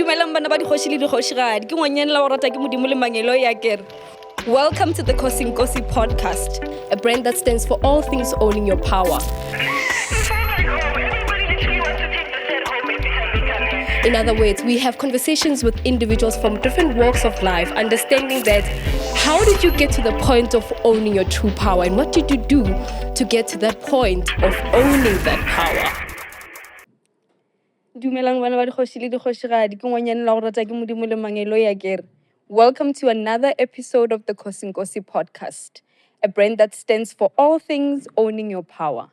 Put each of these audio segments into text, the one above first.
Welcome to the Kosinkosi podcast, a brand that stands for all things owning your power. In other words, we have conversations with individuals from different walks of life, understanding that how did you get to the point of owning your true power, and what did you do to get to that point of owning that power? Welcome to another episode of the Kosinkosi podcast, a brand that stands for all things owning your power.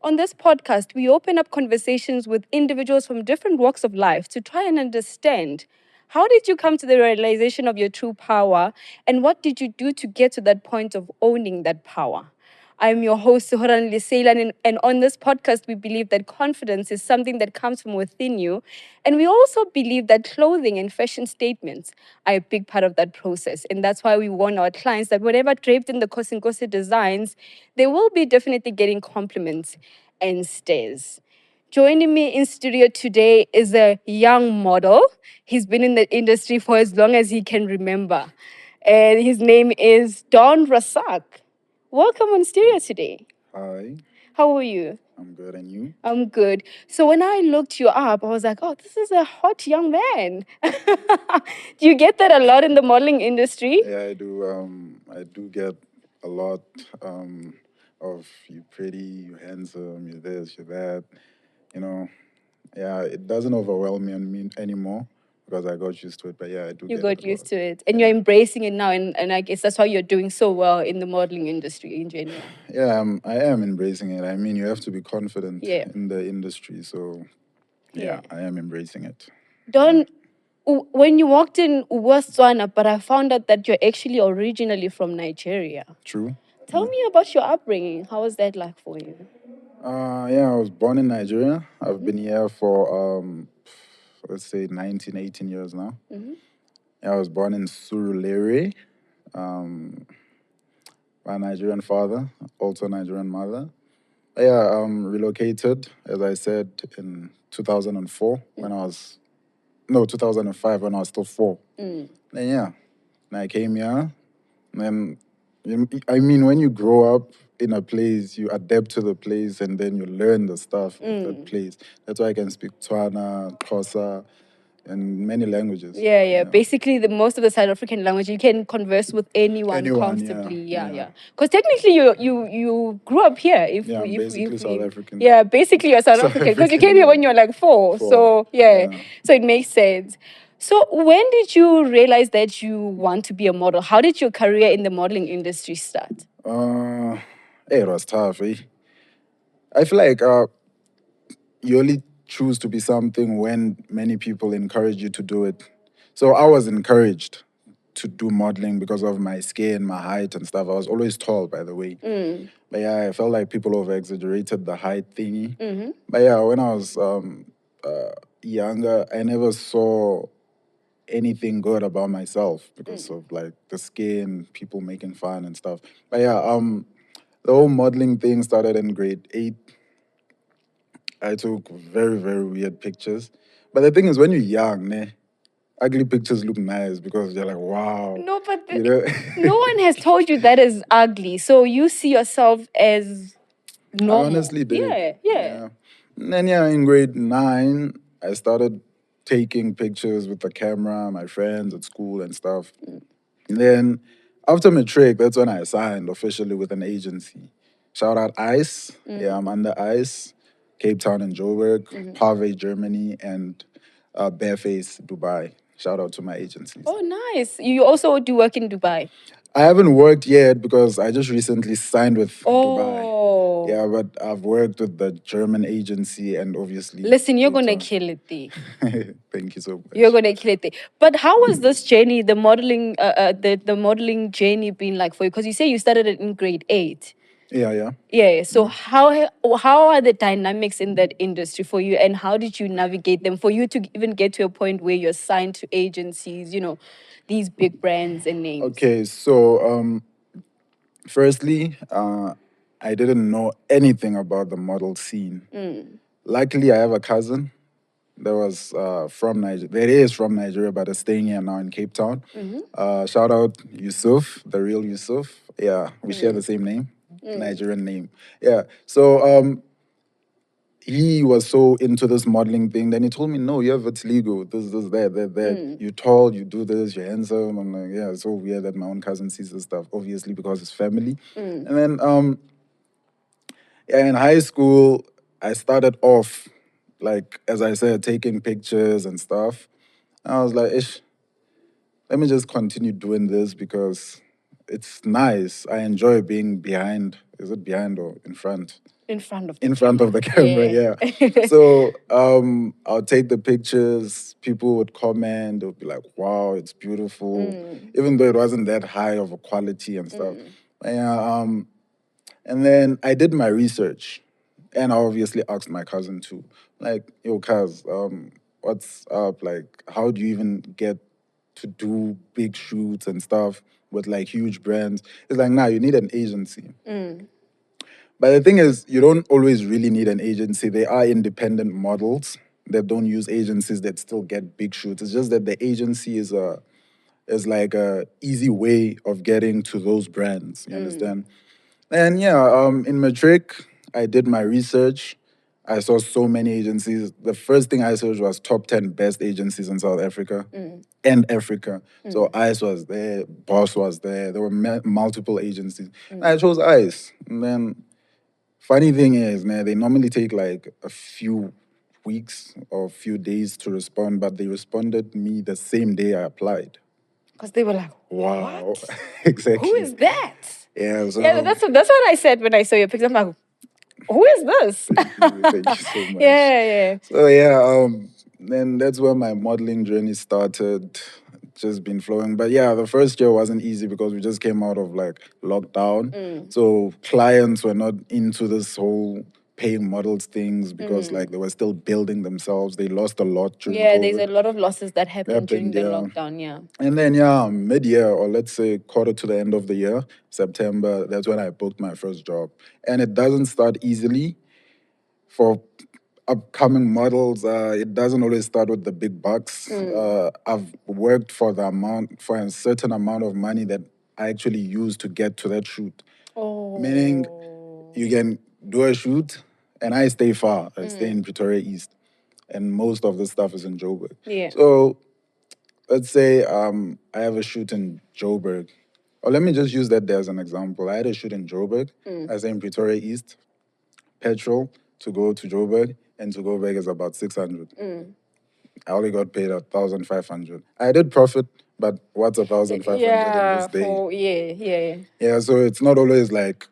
On this podcast, we open up conversations with individuals from different walks of life to try and understand how did you come to the realization of your true power, and what did you do to get to that point of owning that power? I'm your host, Suhoran Liseilan, and on this podcast, we believe that confidence is something that comes from within you. And we also believe that clothing and fashion statements are a big part of that process. And that's why we warn our clients that whatever draped in the Kosinkosi designs, they will be definitely getting compliments and stares. Joining me in studio today is a young model. He's been in the industry for as long as he can remember. And his name is Don Rasaq. Welcome on studio today. Hi. How are you? I'm good, and you? I'm good. So when I looked you up, I was like, oh, this is a hot young man. Do you get that a lot in the modeling industry? Yeah, I do. I do get a lot of you pretty, you handsome, you this, you that. You know, yeah, it doesn't overwhelm me anymore because I got used to it. But yeah, I do. You get got it a used lot. to it, and you're embracing it now, and I guess that's why you're doing so well in the modeling industry in general. Yeah, I am embracing it. I mean, you have to be confident Yeah. in the industry. So yeah, I am embracing it. Don, when you walked in Botswana, but I found out that you're actually originally from Nigeria. True. Tell me about your upbringing. How was that like for you? Yeah, I was born in Nigeria. I've been here for let's say 19, 18 years now. Yeah, I was born in Surulere. My Nigerian father, also Nigerian mother. Yeah, relocated, as I said, in 2004 when I was, 2005 when I was still 4. Then yeah, and I came here. And I mean, when you grow up in a place, you adapt to the place, and then you learn the stuff of that place. That's why I can speak Tswana, Xhosa, and many languages. Yeah. Basically, most of the South African language, you can converse with anyone Anyone, comfortably. yeah. Yeah. Because technically, you grew up here. I'm basically South African. Yeah, basically you're South African because you came here when you were like 4. So so it makes sense. So when did you realize that you want to be a model? How did your career in the modeling industry start? It was tough. I feel like you only choose to be something when many people encourage you to do it. So I was encouraged to do modeling because of my skin, my height, and stuff. I was always tall, by the way. But yeah, I felt like people over-exaggerated the height thingy. But yeah, when I was younger, I never saw anything good about myself because of like the skin, people making fun and stuff. But yeah, the whole modeling thing started in grade 8. I took very, very weird pictures. But the thing is, when you're young, ugly pictures look nice because you're like, wow. No, but you know? no one has told you that is ugly. So you see yourself as normal. I honestly did. Yeah. And then, in grade 9, I started taking pictures with the camera, my friends at school and stuff. And then after matric, that's when I signed officially with an agency. Shout out ICE. Yeah, I'm under ICE. Cape Town and Joburg, Pave, Germany, and Bareface, Dubai. Shout out to my agencies. Oh, nice. You also do work in Dubai? I haven't worked yet because I just recently signed with Dubai. Yeah, but I've worked with the German agency and obviously... Listen, you're going to kill it there. Thank you so much. You're going to kill it there. But how was this journey, the modeling, the modeling journey been like for you? Because you say you started it in grade 8. Yeah. So how are the dynamics in that industry for you, and how did you navigate them for you to even get to a point where you're signed to agencies, these big brands and names? Okay, so firstly, I didn't know anything about the model scene. Luckily, I have a cousin that was from Nigeria. That is from Nigeria, but is staying here now in Cape Town. Shout out Yusuf, the real Yusuf. Yeah, we share the same name, Nigerian name. Yeah. So he was so into this modeling thing. Then he told me, "No, you have vitiligo. This, that. You're tall. You do this. You're handsome." I'm like, "Yeah, it's so weird that my own cousin sees this stuff. Obviously, because it's family." And then, yeah, in high school, I started off, like as I said, taking pictures and stuff. I was like, "Ish, let me just continue doing this because it's nice. I enjoy being behind. Is it behind or in front?" In front of In front of the camera, yeah. Yeah. So I'll take the pictures. People would comment. They'll be like, "Wow, it's beautiful," even though it wasn't that high of a quality and stuff. Yeah. And then I did my research, and I obviously asked my cousin too, like, "Yo, cuz, what's up? Like, how do you even get to do big shoots and stuff with like huge brands?" It's like, "Nah, you need an agency." But the thing is, you don't always really need an agency. There are independent models that don't use agencies that still get big shoots. It's just that the agency is like a easy way of getting to those brands. You understand? And yeah, in Matric, I did my research. I saw so many agencies. The first thing I searched was top 10 best agencies in South Africa and Africa. So ICE was there, Boss was there. There were multiple agencies. And I chose ICE. And then funny thing is, man, they normally take like a few weeks or a few days to respond, but they responded me the same day I applied. Because they were like, Wow. what? Exactly. Who is that? Yeah, so Yeah, that's what I said when I saw your picture. I'm like, who is this? thank you so much. Yeah. So yeah, then that's where my modeling journey started. Just been flowing. But yeah, the first year wasn't easy because we just came out of like lockdown. So clients were not into this whole paying models things because like they were still building themselves. They lost a lot during Yeah, there's a COVID. lot of losses that happened during Happened, the yeah. lockdown, yeah. And then yeah, mid-year or let's say quarter to the end of the year, September, that's when I booked my first job. And it doesn't start easily for upcoming models. It doesn't always start with the big bucks. I've worked for for a certain amount of money that I actually use to get to that shoot. Oh. Meaning you can do a shoot and I stay far. I stay in Pretoria East. And most of the stuff is in Joburg. Yeah. So let's say I have a shoot in Joburg. Or let me just use that there as an example. I had a shoot in Joburg. I say in Pretoria East. Petrol to go to Joburg and to go back is about 600. I only got paid 1,500. I did profit, but what's 1,500 in this day? Yeah. Yeah, so it's not always like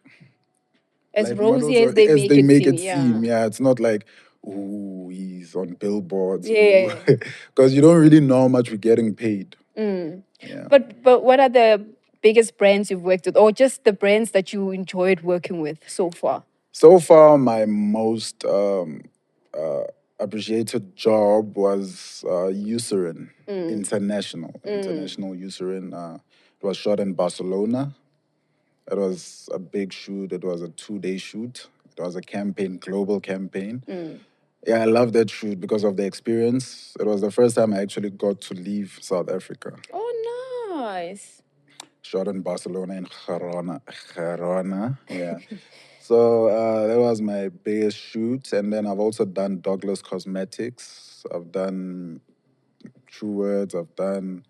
As models rosy as they as make they it make seem, it seem. Yeah, it's not like, ooh, he's on billboards. Yeah. Because you don't really know how much we're getting paid. Yeah. But what are the biggest brands you've worked with, or just the brands that you enjoyed working with so far? So far, my most appreciated job was Eucerin International. International Eucerin. It was shot in Barcelona. It was a big shoot. It was a 2-day shoot. It was a campaign, global campaign. Yeah, I love that shoot because of the experience. It was the first time I actually got to leave South Africa. Oh, nice. Shot in Barcelona in Girona. Yeah. So that was my biggest shoot. And then I've also done Douglas Cosmetics. I've done True Words. I've done,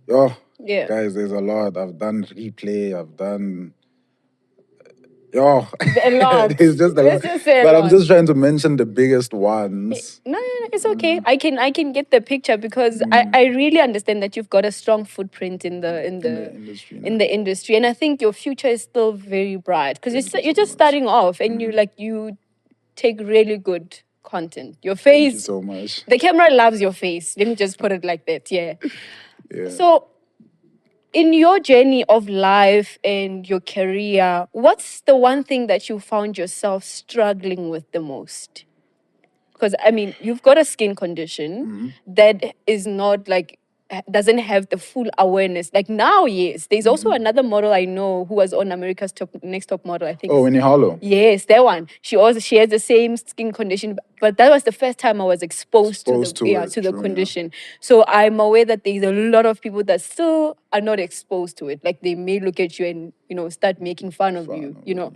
Yeah. guys, there's a lot. I've done Replay. I've done, yo, A lot. it's just a Let's lot. just say a But I'm lot. just trying to mention the biggest ones. No, it's okay. I can get the picture because I really understand that you've got a strong footprint in the industry. in the industry, and I think your future is still very bright because Thank you you're so just much. starting off, and you take really good content. Your Thank you face, so much. the camera loves your face. Let me just put it like that. Yeah. Yeah. So, in your journey of life and your career, what's the one thing that you found yourself struggling with the most? Because I mean, you've got a skin condition that is not like doesn't have the full awareness. Like now, yes, there's also another model I know who was on America's Next Top Model. I think. Oh, Winnie Hollow. Yes, that one. She has the same skin condition, but that was the first time I was exposed to Exposed to it, to the true, yeah. condition. So I'm aware that there's a lot of people that still are not exposed to it. Like they may look at you and start making fun of you.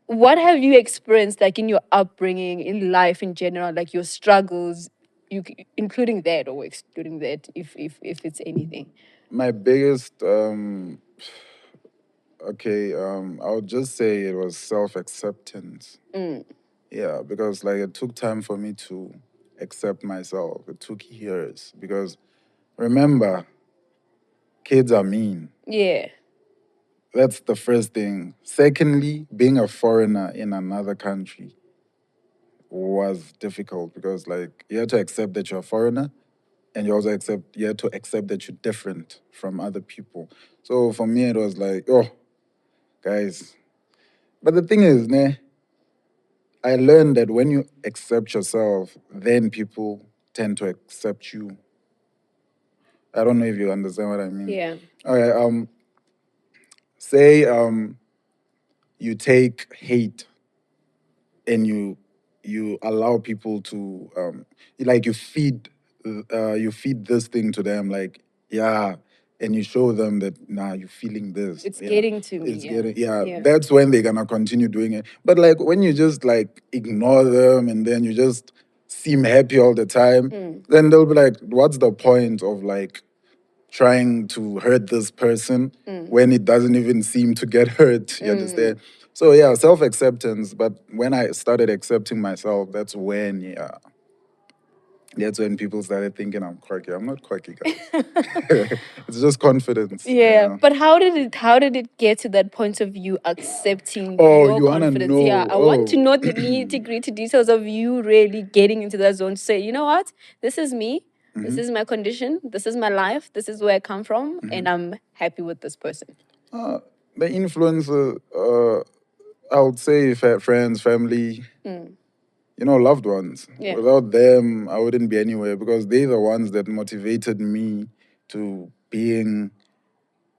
What have you experienced, like in your upbringing, in life in general, like your struggles, including that or excluding that, if it's anything? My biggest, I would just say it was self-acceptance. Yeah, because like it took time for me to accept myself. It took years because remember, kids are mean. Yeah. That's the first thing. Secondly, being a foreigner in another country was difficult because like you had to accept that you're a foreigner and you had to accept that you're different from other people. So for me it was like, oh, guys. But the thing is, I learned that when you accept yourself, then people tend to accept you. I don't know if you understand what I mean. Yeah. Okay, say you take hate and you allow people to like you feed this thing to them, like, yeah, and you show them that you're feeling this, It's yeah, getting to me. it's Yeah. getting, yeah, Yeah. that's when they're gonna continue doing it. But like when you just like ignore them and then you just seem happy all the time, then they'll be like, what's the point of like trying to hurt this person when it doesn't even seem to get hurt? You understand? So yeah, self-acceptance. But when I started accepting myself, that's when people started thinking I'm quirky. I'm not quirky, guys. It's just confidence. Yeah, but how did it get to that point of you accepting Oh, your you wanna confidence? Yeah, know? I want to Oh, know the nitty-gritty details of you really getting into that zone. Say, you know what? This is me. This is my condition. This is my life. This is where I come from, and I'm happy with this person. the influencer. I would say friends, family. Loved ones. Yeah. Without them, I wouldn't be anywhere because they're the ones that motivated me to being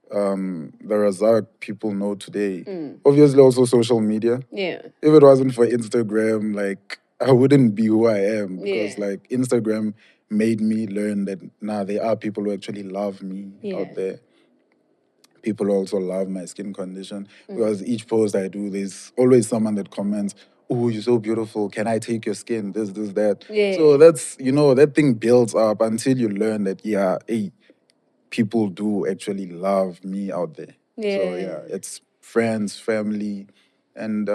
the Rasaq people know today. Obviously, also social media. Yeah. If it wasn't for Instagram, like I wouldn't be who I am because Yeah. like Instagram made me learn that there are people who actually love me out there. People also love my skin condition because each post I do, there's always someone that comments, "Oh, you're so beautiful. Can I take your skin? This, that." Yeah. So that's that thing builds up until you learn that hey, people do actually love me out there. So yeah, it's friends, family, and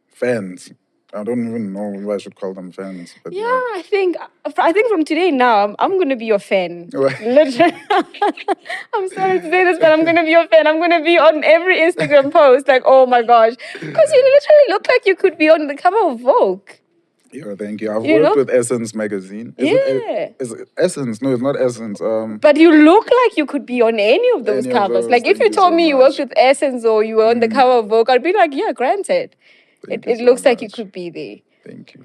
fans. I don't even know if I should call them fans, but Yeah, I think from today now, I'm gonna be your fan. Right. Literally, I'm sorry to say this, but I'm gonna be your fan. I'm gonna be on every Instagram post. Like, oh my gosh, because you literally look like you could be on the cover of Vogue. Yeah, thank you. I've You worked know? with Essence magazine. Yeah. Is it Essence? No, it's not Essence. But you look like you could be on any of those Any of covers. those, Like if thank you you told so me you much. worked with Essence or you were on the cover of Vogue, I'd be like, yeah, granted. Thank It you so looks like you much. could be there. Thank you.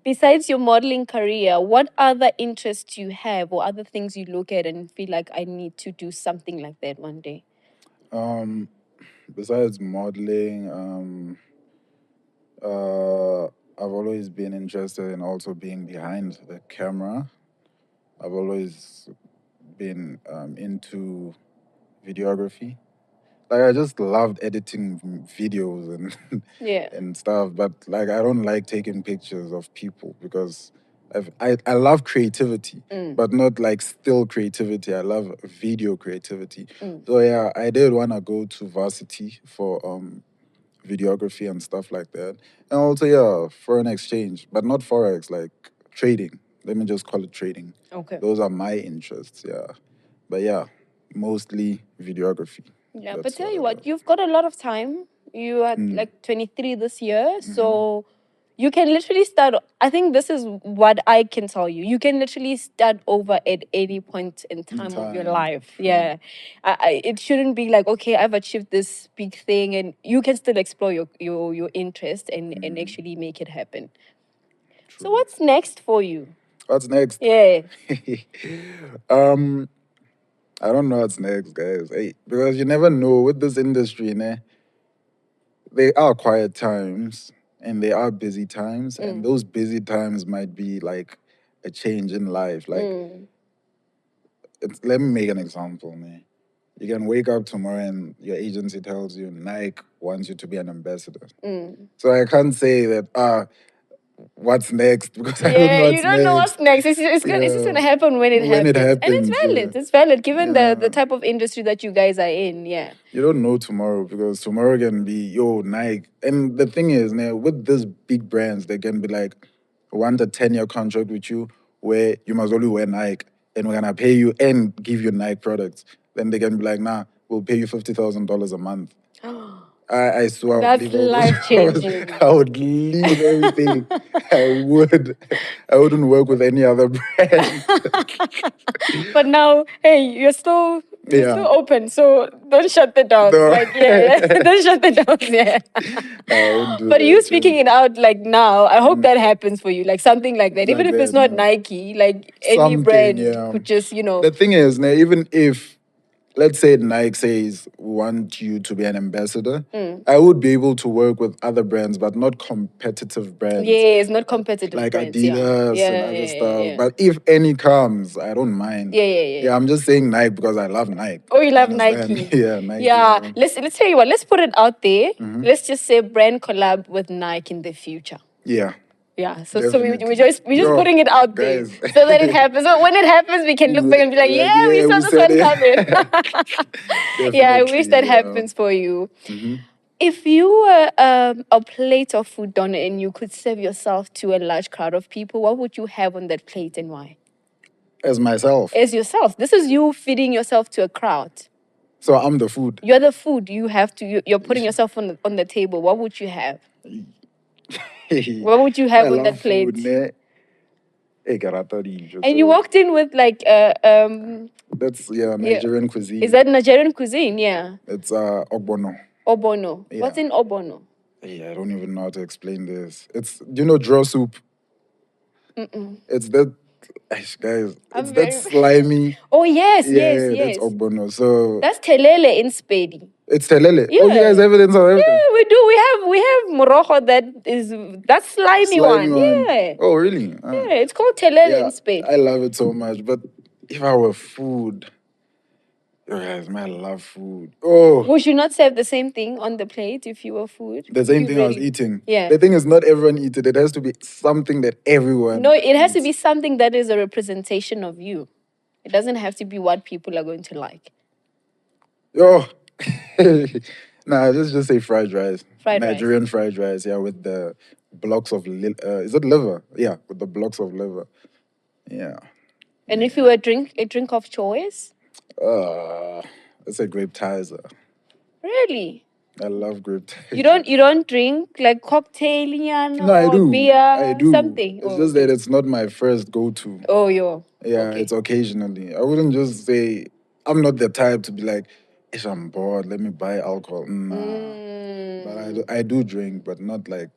Besides your modeling career, what other interests you have or other things you look at and feel like I need to do something like that one day? Besides modeling, I've always been interested in also being behind the camera. I've always been into videography. Like I just loved editing videos and Yeah. and stuff, but like I don't like taking pictures of people because I love creativity, but not like still creativity. I love video creativity. So yeah, I did want to go to varsity for videography and stuff like that, and also yeah, foreign exchange, but not forex, like trading. Let me just call it trading. Okay. Those are my interests. Yeah, but yeah, mostly videography. Yeah, but That's tell what you I what, love. you've got a lot of time. You are like 23 this year, so you can literally start. I think this is what I can tell you. You can literally start over at any point in time of your time, life. true. Yeah, it shouldn't be like, okay, I've achieved this big thing, and you can still explore your interest and actually make it happen. So True. what's next for you? What's next? Yeah. um, I don't know what's next, guys. Hey, because you never know with this industry, né? They are quiet times and they are busy times, and those busy times might be like a change in life. Like, let me make an example, man. You can wake up tomorrow and your agency tells you Nike wants you to be an ambassador. So I can't say that what's next because I don't Yeah, know you what's don't know next. what's next. It's just gonna Yeah. happen when it When it happens. And it's happens, yeah. valid. It's valid given the Yeah. type of industry that you guys are in. Yeah. You don't know tomorrow because tomorrow can be yo Nike. And the thing is, now with these big brands, they can be like, want a 10-year contract with you where you must only wear Nike and we're gonna pay you and give you Nike products. Then they can be like, nah, we'll pay you $50,000 a month. I swear I would That's leave all life those changing. I would leave everything. I would. I wouldn't work with any other brand. But now, hey, you're still Yeah. open, so don't shut the doors. No. Like, yeah, don't shut the doors. Yeah. I won't do But you that. speaking it out like now, I hope that happens for you. Like something like that. Even Like if it's that, not no. Nike, like any Something, brand yeah. could just, The thing is, now, even if, let's say Nike says, we want you to be an ambassador, I would be able to work with other brands, but not competitive brands. yeah, it's not competitive Like brands. Yeah. Adidas and Yeah, other yeah, stuff. yeah. But if any comes, I don't mind. Yeah, yeah, yeah. Yeah, I'm just saying Nike because I love Nike. Oh, you love Understand? Nike. Yeah, Nike. Yeah. Yeah. Let's tell you what, let's put it out there. Let's just say brand collab with Nike in the future. Yeah. Yeah, so Definitely. we're just Yo, putting it out there guys. so that it happens. So when it happens, we can look back and be like, Like, yeah, we yeah, saw we this said one it. coming. Yeah, I wish that Definitely. happens for you. If you were a plate of food donor and you could serve yourself to a large crowd of people, what would you have on that plate and why? As myself. As yourself. This is you feeding yourself to a crowd. So I'm the food. You're the food. You have to. You're putting yourself on the table. What would you have? What would you have I on love that plate? food, ne? Hey, karata dijo, And you so walked in with like that's yeah. Nigerian cuisine. Is that Nigerian cuisine? Yeah. It's ogbono. Obono. Yeah. What's in obono? Hey, I don't even know how to explain this. It's draw soup. It's that guys. I'm It's that very. slimy. Oh yes, yes, Yeah, that's yes. ogbono. So That's telele in Spedi. it's telele. Yeah. Oh, you guys have it in South Africa? Yeah, we do. We have morojo that slimy Slimy one. one. Yeah. Oh, really? Yeah, it's called telele in Yeah, Spedi. I love it so much. But if I were food, you guys, man, I love food. Oh, Would you not serve the same thing on the plate if you were food? the same You thing I was really- eating. Yeah. The thing is, not everyone eats it. It has to be something that everyone. No, it has to eats. be something that is a representation of you. It doesn't have to be what people are going to like. Oh, nah, let's just say fried rice. Fried rice. Nigerian fried rice, yeah, with the blocks of is it liver? Yeah, with the blocks of liver. Yeah. And if you were a drink of choice, It's a grape tizer. really, I love grape tizer. you don't drink like cocktail No, I or do. beer, I do. something. It's Oh, just okay. that it's not my first go-to. Oh, yo. Yeah, Okay. it's occasionally. I wouldn't just say I'm not the type to be like, if I'm bored, let me buy alcohol. Nah. But I do drink, but not like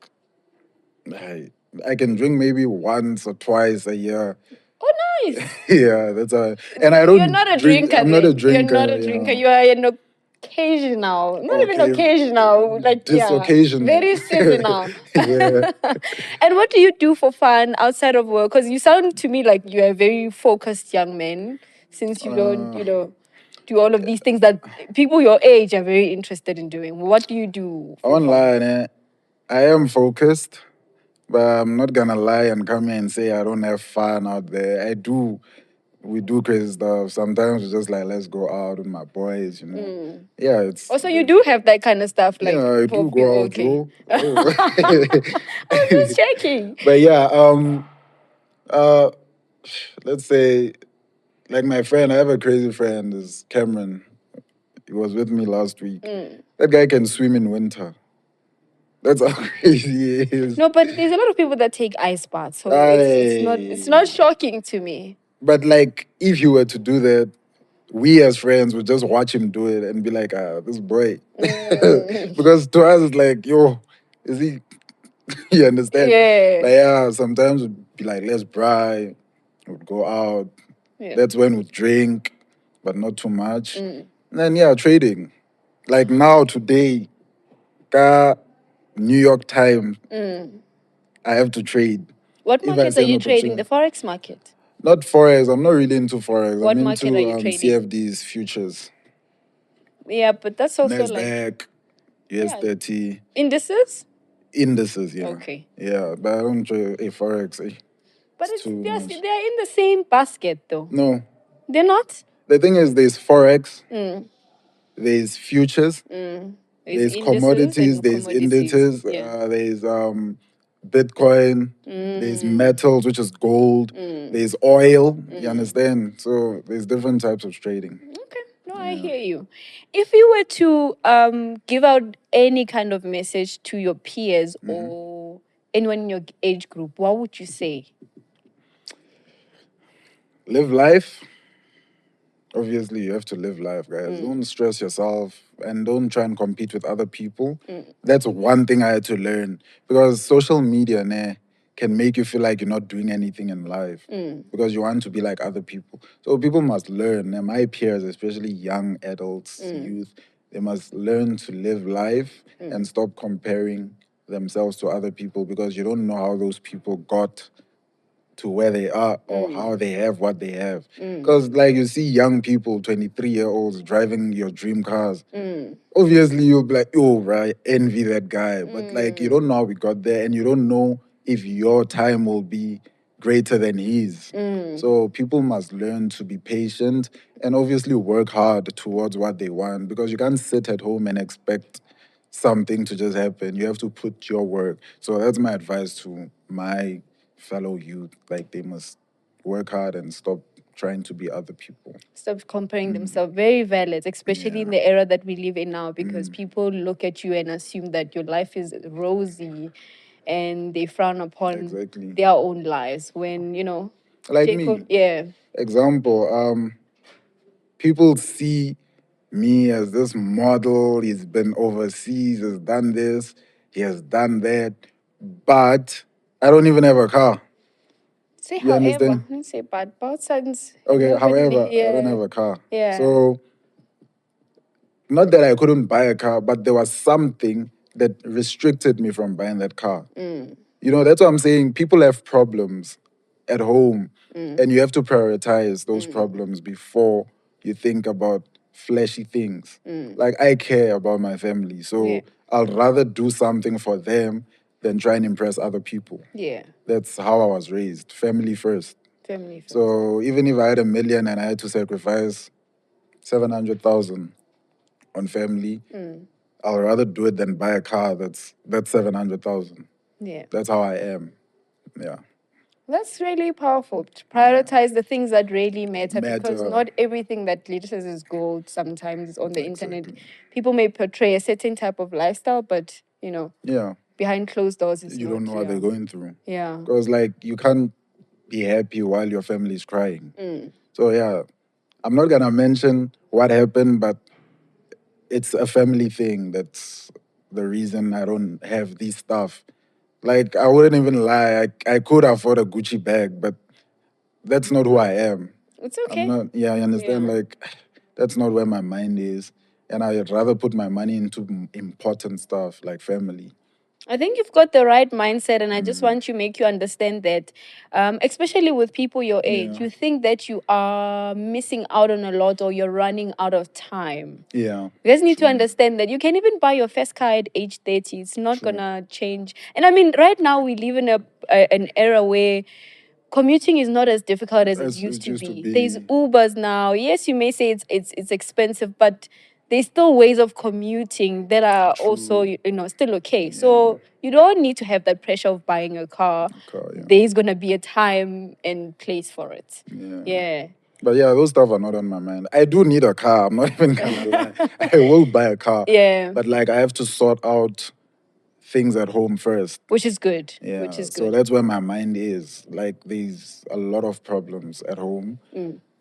I can drink maybe once or twice a year. Oh, nice. Yeah, that's how. And I don't You're not a drink. drinker. I'm not a then. drinker. You're not a drinker. You are an occasional. Not even Okay. occasional. Like Just yeah, occasional. very seasonal. Yeah. And what do you do for fun outside of work? Because you sound to me like you're a very focused young man. Since you don't, do all of these things that people your age are very interested in doing. What do you do for fun? Online, I am focused, but I'm not gonna lie and come here and say I don't have fun out there. I do. We do crazy stuff. Sometimes it's just like let's go out with my boys, Yeah, it's. Also, you do have that kind of stuff, like Yeah, I for do people, go out, okay. Joe. I was just checking. But yeah, uh, let's say, like my friend, I have a crazy friend, is Cameron. He was with me last week. That guy can swim in winter. That's how crazy he is. No, but there's a lot of people that take ice baths, so it's not shocking to me. But like, if you were to do that, we as friends would just watch him do it and be like, this boy. Because to us, it's like, yo, is he? You understand? Yeah. Like, yeah, sometimes we'd be like, let's braai. We'd go out. Yeah. That's when we'd drink, but not too much. And then yeah, trading. Like now today, ka New York time, I have to trade. What If I market are see an you trading? The opportunity. forex market. Not forex. I'm not really into forex. What I'm market are into you trading? CFDs, futures, Yeah, but that's also like Nasdaq, US yeah. 30 Indices. indices. Yeah, Okay. yeah. But I don't trade forex. But It's too much. they're in the same basket though. No, They're not. the thing is, there's forex, Mm. there's futures, There's there's indices commodities, and there's commodities. indices, Yeah. there's Bitcoin, there's metals, which is gold, there's oil. You understand? So there's different types of trading. Okay. No, I hear you. If you were to give out any kind of message to your peers or anyone in your age group, what would you say? Live life. Obviously, you have to live life, guys. Don't stress yourself and don't try and compete with other people. That's one thing I had to learn because social media can make you feel like you're not doing anything in life because you want to be like other people. So people must learn. And my peers, especially young adults, youth, they must learn to live life and stop comparing themselves to other people because you don't know how those people got to where they are or how they have what they have. Because, like, you see young people, 23-year-olds, driving your dream cars. Obviously, you'll be like, oh, right, envy that guy. But, like, you don't know how we got there and you don't know if your time will be greater than his. So, people must learn to be patient and obviously work hard towards what they want because you can't sit at home and expect something to just happen. You have to put your work. So that's my advice to my fellow youth. Like they must work hard and stop trying to be other people. Stop comparing themselves. Very valid, especially in the era that we live in now, because people look at you and assume that your life is rosy and they frown upon Exactly. their own lives when, Like Jacob, me. yeah. Example, people see me as this model. He's been overseas, has done this, he has done that, but I don't even have a car. Say You however, understand? I didn't say but both sides have Okay, nobody however, I don't yeah. have a car. Yeah. So not that I couldn't buy a car, but there was something that restricted me from buying that car. You know, that's what I'm saying. People have problems at home, and you have to prioritize those problems before you think about flashy things. Like, I care about my family, so Yeah. I'll rather do something for them than try and impress other people. Yeah. That's how I was raised, family first. Family first. So even if I had 1 million and I had to sacrifice 700,000 on family, I'll rather do it than buy a car that's 700,000. Yeah. That's how I am. Yeah. That's really powerful. To prioritize the things that really matter because Matter. not everything that glitters is gold sometimes on the internet. Exactly. People may portray a certain type of lifestyle, but Yeah. behind closed doors it's You not don't know what they're going through. Yeah. Because like you can't be happy while your family is crying. So yeah, I'm not gonna mention what happened, but it's a family thing. That's the reason I don't have this stuff. Like I wouldn't even lie. I could afford a Gucci bag, but that's not who I am. It's I'm okay. not. Yeah, I understand. Yeah. Like that's not where my mind is, and I'd rather put my money into important stuff like family. I think you've got the right mindset, and I just want to make you understand that, especially with people your age, Yeah. you think that you are missing out on a lot or you're running out of time. Yeah. You guys need to understand that you can even buy your first car at age 30. It's not gonna change. And I mean, right now we live in an era where commuting is not as difficult as it used to be. There's Ubers now. Yes, you may say it's expensive, but there's still ways of commuting that are also still okay. So you don't need to have that pressure of buying a car. Yeah. There's gonna be a time and place for it. Yeah. But yeah, those stuff are not on my mind. I do need a car. I'm not even gonna lie. I will buy a car. Yeah. But like I have to sort out things at home first. Which is good. Yeah. Which is So good. that's where my mind is. Like there's a lot of problems at home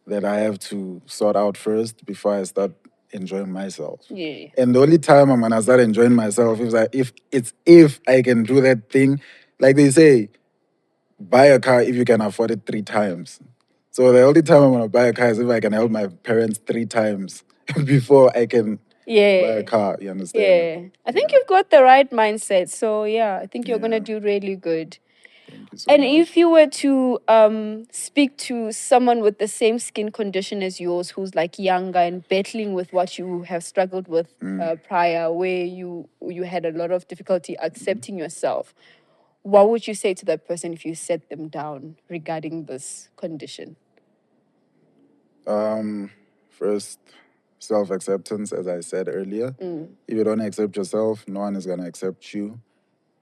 that I have to sort out first before I start enjoying myself. Yeah. And the only time I'm gonna start enjoying myself is like if I can do that thing, like they say, buy a car if you can afford it 3 times. So the only time I'm gonna buy a car is if I can help my parents 3 times before I can buy Yeah. a car. You understand? Yeah. I think you've got the right mindset. So yeah, I think you're gonna Yeah. do really good. Thank you so And much. if you were to speak to someone with the same skin condition as yours, who's like younger and battling with what you have struggled with prior, where you had a lot of difficulty accepting yourself, what would you say to that person if you set them down regarding this condition? First, self-acceptance, as I said earlier. If you don't accept yourself, no one is gonna accept you.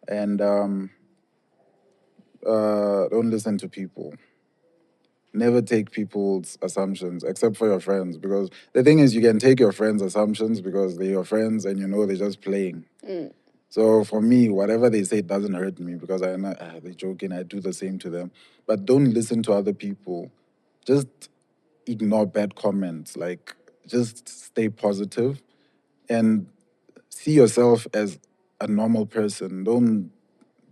And don't listen to people. Never take people's assumptions, except for your friends. Because the thing is, you can take your friends' assumptions because they're your friends and you know they're just playing. So for me, whatever they say doesn't hurt me because I know they're joking. I do the same to them. But don't listen to other people. Just ignore bad comments. Like, just stay positive and see yourself as a normal person. Don't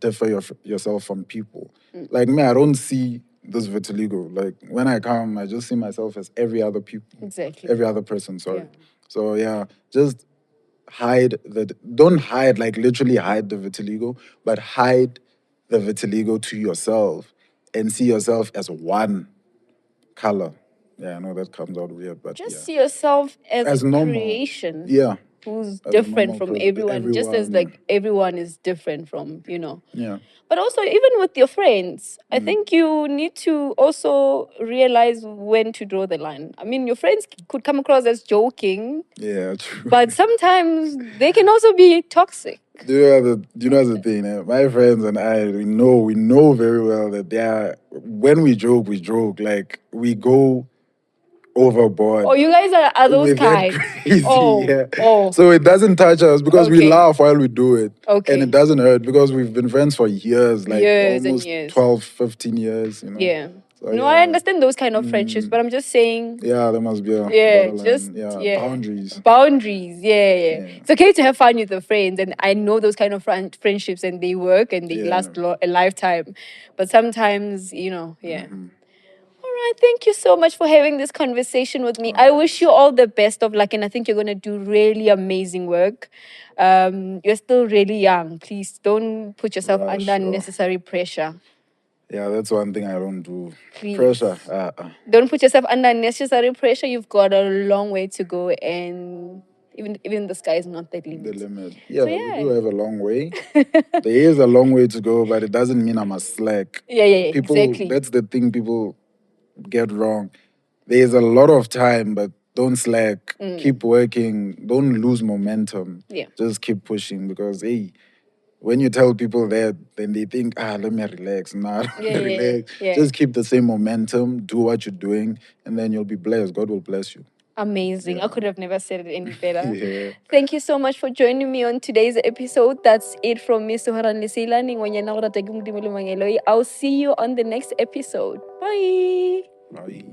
differ yourself from people. Like me, I don't see this vitiligo. Like when I come, I just see myself as every other people. Exactly. Every other person, sorry. Yeah. So yeah, just don't hide, like literally hide the vitiligo, but hide the vitiligo to yourself and see yourself as one color. Yeah, I know that comes out weird, but Just yeah. see yourself as a normal. creation. Yeah. Who's As a different normal from person. everyone, just as yeah. like everyone is different from, Yeah. But also, even with your friends, I think you need to also realize when to draw the line. I mean, your friends could come across as joking, Yeah, true. but sometimes they can also be toxic. Do you know the thing? My friends and I, we know very well that when we joke, like we go overboard. Oh, you guys are those with that kinds. crazy, Oh, yeah. oh. So it doesn't touch us because we Okay. laugh while we do it. Okay. And it doesn't hurt because we've been friends for years, like Years and almost years. 12, 15 years, Yeah. So, No, I understand those kind of friendships, but I'm just saying, Yeah, there must be a yeah, borderline. just Boundaries. Boundaries, yeah. It's okay to have fun with your friends, and I know those kind of friendships, and they work and they last a lifetime. But sometimes, yeah. All right, thank you so much for having this conversation with me. I wish you all the best of luck, and I think you're going to do really amazing work. You're still really young. Please don't put yourself under Sure. unnecessary pressure. Yeah, that's one thing I don't do. Please. Pressure. Don't put yourself under unnecessary pressure. You've got a long way to go, and even the sky is not the limit. The limit. Yeah, So, but yeah. we do have a long way. There is a long way to go, but it doesn't mean I'm a slack. Yeah, People, exactly. That's the thing people get wrong. There's a lot of time, but don't slack. Keep working. Don't lose momentum. Yeah. Just keep pushing because, hey, when you tell people that, then they think, let me relax. Nah, relax. Yeah. Just keep the same momentum, do what you're doing, and then you'll be blessed. God will bless you. Amazing. I could have never said it any better. Yeah. Thank you so much for joining me on today's episode. That's it from me, Suharan Lisila. I'll see you on the next episode. Bye. Bye.